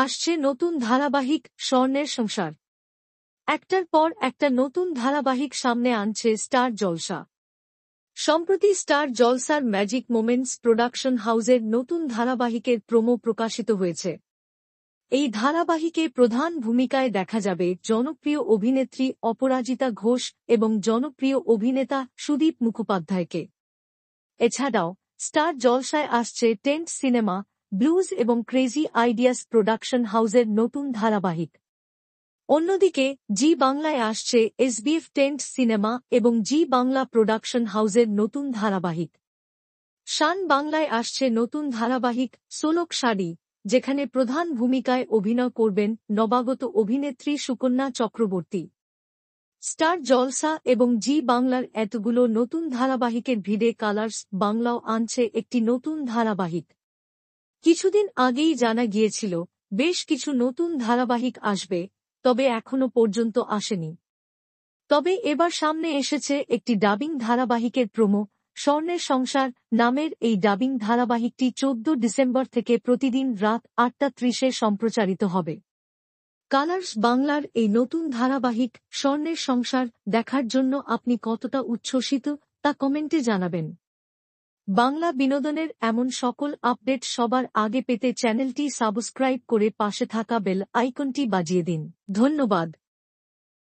আসছে নতুন ধারাবাহিক স্বর্ণের সংসার। একটার পর একটা নতুন ধারাবাহিক সামনে আনছে স্টার জলসা। সম্প্রতি স্টার জলসার ম্যাজিক মোমেন্টস প্রোডাকশন হাউসের নতুন ধারাবাহিকের প্রোমো প্রকাশিত হয়েছে। এই ধারাবাহিকে প্রধান ভূমিকায় দেখা যাবে জনপ্রিয় অভিনেত্রী অপরাজিতা ঘোষ এবং জনপ্রিয় অভিনেতা সুদীপ মুখোপাধ্যায়কে। এছাড়াও স্টার জলসায় আসছে টেন্ট সিনেমা, ব্লুজ এবং ক্রেজি আইডিয়াস প্রোডাকশন হাউসের নতুন ধারাবাহিক। অন্যদিকে জি বাংলায় আসছে এসবিএফ টেন্ট সিনেমা এবং জি বাংলা প্রোডাকশন হাউসের নতুন ধারাবাহিক। শান বাংলায় আসছে নতুন ধারাবাহিক সোলক শাড়ি, যেখানে প্রধান ভূমিকায় অভিনয় করবেন নবাগত অভিনেত্রী সুকন্যা চক্রবর্তী। স্টার জলসা এবং জি বাংলার এতগুলো নতুন ধারাবাহিকের ভিড়ে কালার্স বাংলাও আনছে একটি নতুন ধারাবাহিক। কিছুদিন আগেই জানা গিয়েছিল বেশ কিছু নতুন ধারাবাহিক আসবে, তবে এখনো পর্যন্ত আসেনি। তবে এবার সামনে এসেছে একটি ডাবিং ধারাবাহিকের প্রোমো। স্বর্ণের সংসার নামের এই ডাবিং ধারাবাহিকটি 14 ডিসেম্বর থেকে প্রতিদিন রাত 8:30-এ সম্প্রচারিত হবে। কালার্স বাংলার এই নতুন ধারাবাহিক স্বর্ণের সংসার দেখার জন্য আপনি কতটা উচ্ছ্বসিত তা কমেন্টে জানাবেন। বাংলা বিনোদনের এমন সকল আপডেট সবার আগে পেতে চ্যানেলটি সাবস্ক্রাইব করে পাশে থাকা বেল আইকনটি বাজিয়ে দিন। ধন্যবাদ।